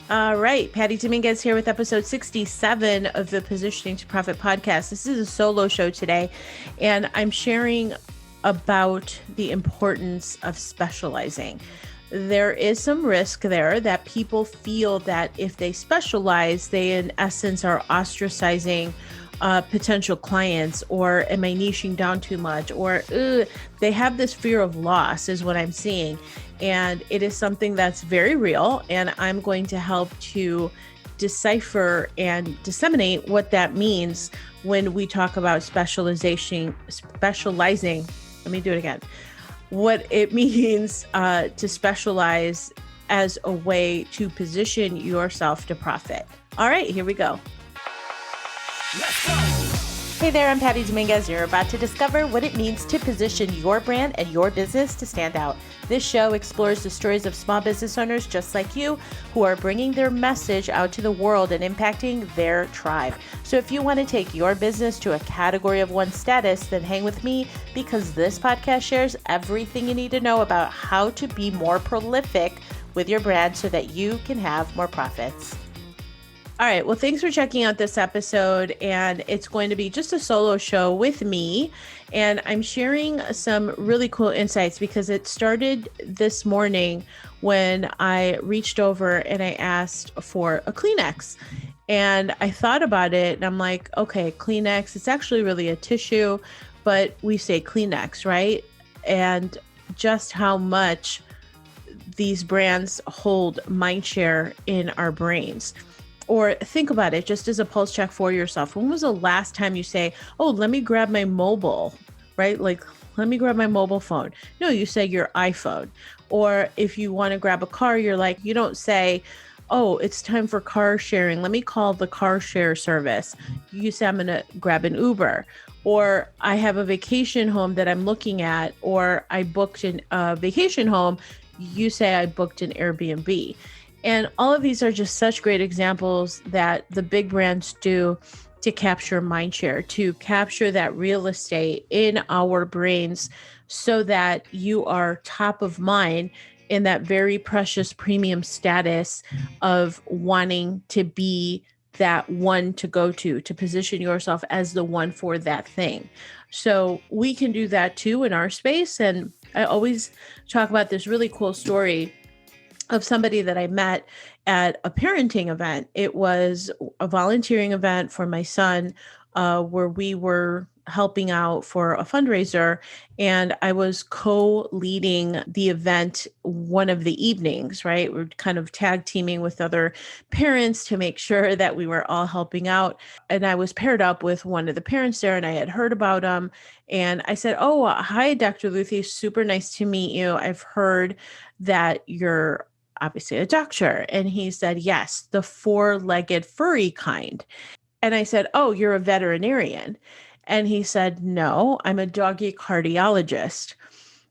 All right, Patty Dominguez here with episode 67 of the Positioning to Profit podcast. This is a solo show today, and I'm sharing about the importance of specializing. There is some risk there that people feel that if they specialize, they in essence are ostracizing potential clients, or am I niching down too much, or they have this fear of loss is what I'm seeing. And it is something that's very real. And I'm going to help to decipher and disseminate what that means when we talk about specializing. Let me do it again. What it means to specialize as a way to position yourself to profit. All right, here we go. Let's go. Hey there, I'm Patty Dominguez. You're about to discover what it means to position your brand and your business to stand out. This show explores the stories of small business owners just like you who are bringing their message out to the world and impacting their tribe. So if you want to take your business to a category of one status, then hang with me, because this podcast shares everything you need to know about how to be more prolific with your brand so that you can have more profits. All right. Well, thanks for checking out this episode. And it's going to be just a solo show with me. And I'm sharing some really cool insights because it started this morning when I reached over and I asked for a Kleenex. And I thought about it and I'm like, okay, Kleenex, it's actually really a tissue, but we say Kleenex, right? And just how much these brands hold mindshare in our brains. Or think about it just as a pulse check for yourself. When was the last time you say, oh, let me grab my mobile, right? Like, let me grab my mobile phone. No, you say your iPhone. Or if you want to grab a car, you're like, you don't say, oh, it's time for car sharing. Let me call the car share service. You say, I'm going to grab an Uber. Or I have a vacation home that I'm looking at, or I booked a vacation home. You say I booked an Airbnb. And all of these are just such great examples that the big brands do to capture mindshare, to capture that real estate in our brains so that you are top of mind in that very precious premium status of wanting to be that one to go to position yourself as the one for that thing. So we can do that too in our space. And I always talk about this really cool story of somebody that I met at a parenting event. It was a volunteering event for my son, where we were helping out for a fundraiser, and I was co-leading the event one of the evenings, right? We're kind of tag teaming with other parents to make sure that we were all helping out. And I was paired up with one of the parents there, and I had heard about him. And I said, oh, hi, Dr. Luthi, super nice to meet you. I've heard that you're obviously a doctor. And he said, yes, the four-legged furry kind. And I said, oh, you're a veterinarian. And he said, no, I'm a doggy cardiologist.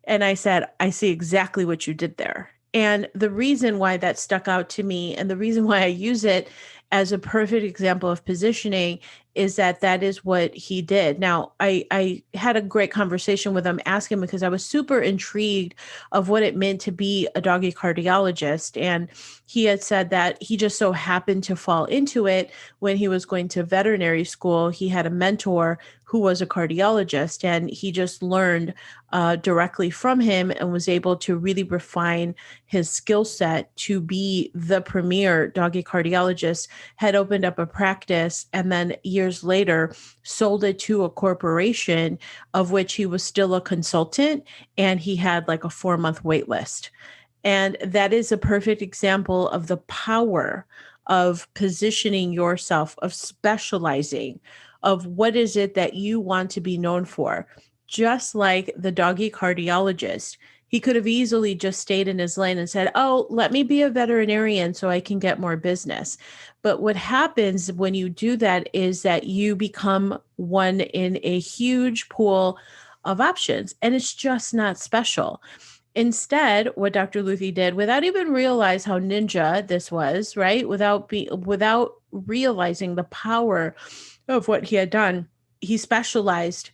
And I said, I see exactly what you did there. And the reason why that stuck out to me, and the reason why I use it as a perfect example of positioning, is that is what he did. Now, I had a great conversation with him, asking him, because I was super intrigued of what it meant to be a doggy cardiologist. And he had said that he just so happened to fall into it when he was going to veterinary school. He had a mentor who was a cardiologist, and he just learned directly from him and was able to really refine his skill set to be the premier doggy cardiologist, had opened up a practice, and then years later sold it to a corporation of which he was still a consultant, and he had like a 4-month wait list. And that is a perfect example of the power of positioning yourself, of specializing, of what is it that you want to be known for. Just like the doggy cardiologist, he could have easily just stayed in his lane and said, oh, let me be a veterinarian so I can get more business. But what happens when you do that is that you become one in a huge pool of options, and it's just not special. Instead, what Dr. Luthi did, without even realize how ninja this was, right? Without realizing the power of what he had done, he specialized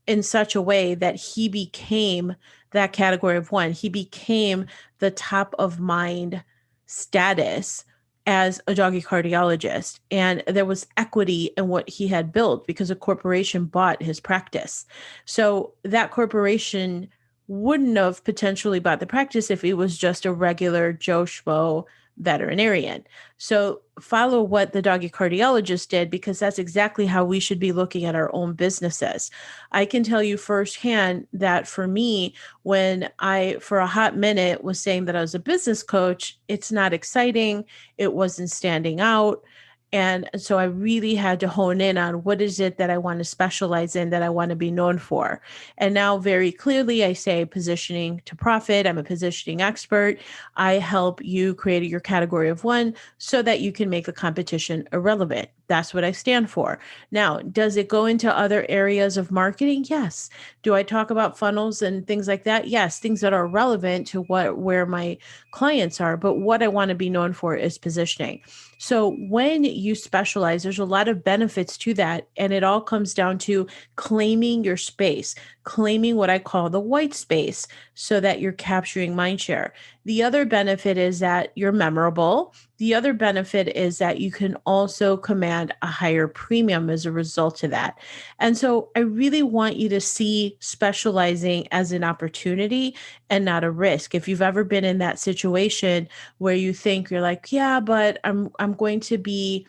in such a way that he became that category of one. He became the top of mind status as a doggy cardiologist. And there was equity in what he had built because a corporation bought his practice. So that corporation wouldn't have potentially bought the practice if it was just a regular Joe Schmo veterinarian. So follow what the doggy cardiologist did, because that's exactly how we should be looking at our own businesses. I can tell you firsthand that for me, when I, for a hot minute, was saying that I was a business coach, it's not exciting. It wasn't standing out. And so I really had to hone in on what is it that I want to specialize in, that I want to be known for. And now very clearly I say positioning to profit. I'm a positioning expert. I help you create your category of one so that you can make the competition irrelevant. That's what I stand for. Now, does it go into other areas of marketing? Yes. Do I talk about funnels and things like that? Yes, things that are relevant to where my clients are. But what I want to be known for is positioning. So when you specialize, there's a lot of benefits to that. And it all comes down to claiming your space, claiming what I call the white space so that you're capturing mind share. The other benefit is that you're memorable. The other benefit is that you can also command a higher premium as a result of that. And so I really want you to see specializing as an opportunity and not a risk. If you've ever been in that situation where you think you're like, yeah, but I'm going to be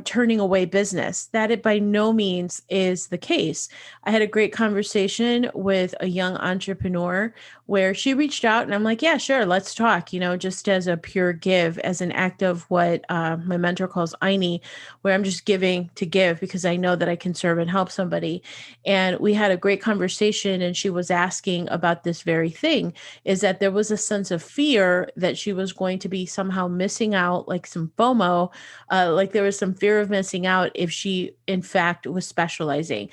turning away business, that it by no means is the case. I had a great conversation with a young entrepreneur where she reached out and I'm like, yeah, sure, let's talk, just as a pure give, as an act of what my mentor calls Aini, where I'm just giving to give because I know that I can serve and help somebody. And we had a great conversation and she was asking about this very thing, is that there was a sense of fear that she was going to be somehow missing out, like some FOMO, like there was some fear of missing out if she, in fact, was specializing.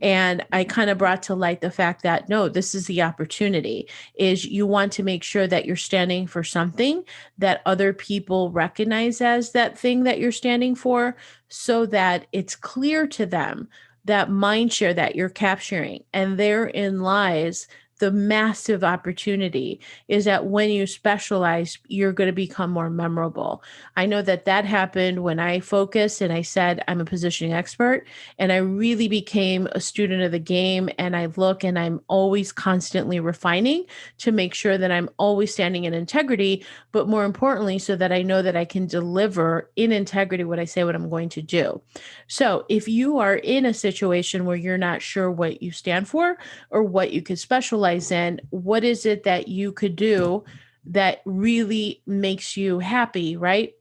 And I kind of brought to light the fact that, no, this is the opportunity, is you want to make sure that you're standing for something that other people recognize as that thing that you're standing for, so that it's clear to them that mind share that you're capturing. And therein lies the massive opportunity, is that when you specialize, you're going to become more memorable. I know that happened when I focused and I said, I'm a positioning expert, and I really became a student of the game. And I look and I'm always constantly refining to make sure that I'm always standing in integrity, but more importantly, so that I know that I can deliver in integrity what I say, what I'm going to do. So if you are in a situation where you're not sure what you stand for or what you could specialize in, what is it that you could do that really makes you happy, right?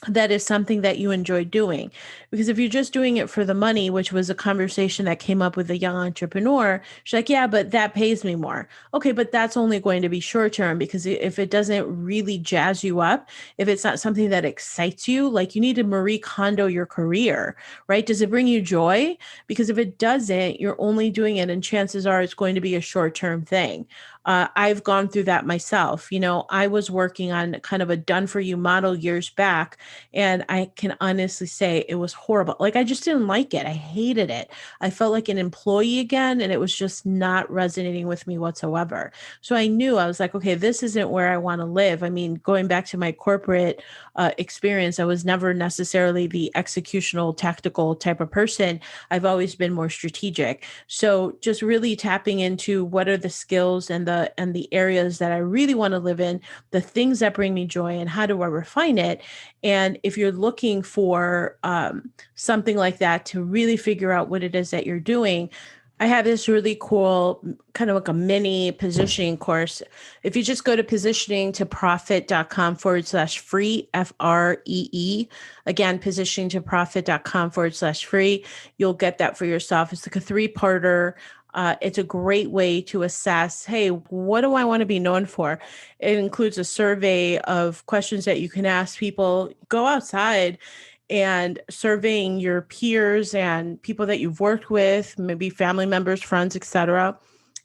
That is something that you enjoy doing. Because if you're just doing it for the money, which was a conversation that came up with a young entrepreneur, she's like, yeah, but that pays me more. Okay, but that's only going to be short term, because if it doesn't really jazz you up, if it's not something that excites you, like you need to Marie Kondo your career, right? Does it bring you joy? Because if it doesn't, you're only doing it, and chances are it's going to be a short term thing. I've gone through that myself. I was working on kind of a done for you model years back, and I can honestly say it was horrible. Like, I just didn't like it. I hated it. I felt like an employee again, and it was just not resonating with me whatsoever. So I knew, I was like, okay, this isn't where I want to live. I mean, going back to my corporate experience, I was never necessarily the executional, tactical type of person. I've always been more strategic. So just really tapping into what are the skills and the areas that I really want to live in, the things that bring me joy, and how do I refine it? And if you're looking for something like that to really figure out what it is that you're doing, I have this really cool kind of like a mini positioning course. If you just go to positioningtoprofit.com/free, FREE, again, positioningtoprofit.com/free, you'll get that for yourself. It's like a 3-parter. It's a great way to assess, hey, what do I want to be known for? It includes a survey of questions that you can ask people. Go outside and surveying your peers and people that you've worked with, maybe family members, friends, etc.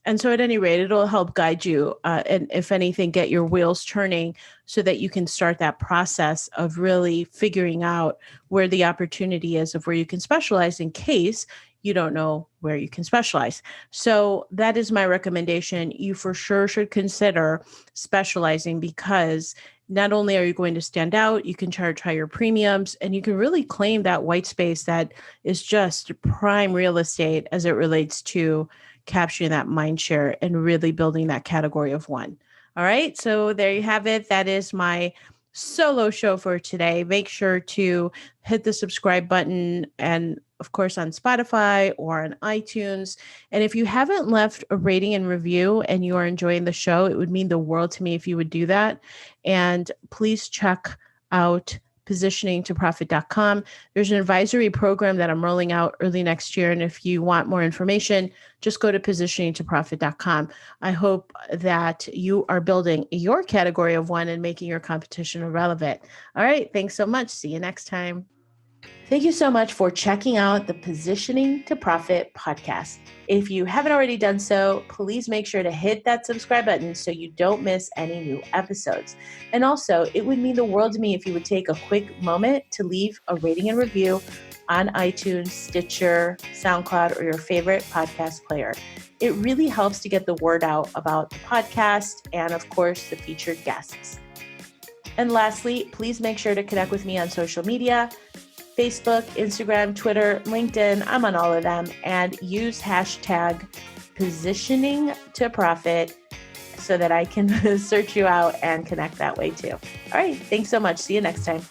And so at any rate, it'll help guide you, and if anything, get your wheels turning so that you can start that process of really figuring out where the opportunity is, of where you can specialize, in case you don't know where you can specialize. So that is my recommendation. You for sure should consider specializing, because not only are you going to stand out, you can charge higher premiums, and you can really claim that white space that is just prime real estate as it relates to capturing that mind share and really building that category of one. All right. So there you have it. That is my solo show for today. Make sure to hit the subscribe button, and of course on Spotify or on iTunes. And if you haven't left a rating and review and you are enjoying the show, it would mean the world to me if you would do that. And please check out positioningtoprofit.com. There's an advisory program that I'm rolling out early next year. And if you want more information, just go to positioningtoprofit.com. I hope that you are building your category of one and making your competition irrelevant. All right. Thanks so much. See you next time. Thank you so much for checking out the Positioning to Profit podcast. If you haven't already done so, please make sure to hit that subscribe button so you don't miss any new episodes. And also, it would mean the world to me if you would take a quick moment to leave a rating and review on iTunes, Stitcher, SoundCloud, or your favorite podcast player. It really helps to get the word out about the podcast and, of course, the featured guests. And lastly, please make sure to connect with me on social media. Facebook, Instagram, Twitter, LinkedIn, I'm on all of them, and use hashtag positioning to profit so that I can search you out and connect that way too. All right. Thanks so much. See you next time.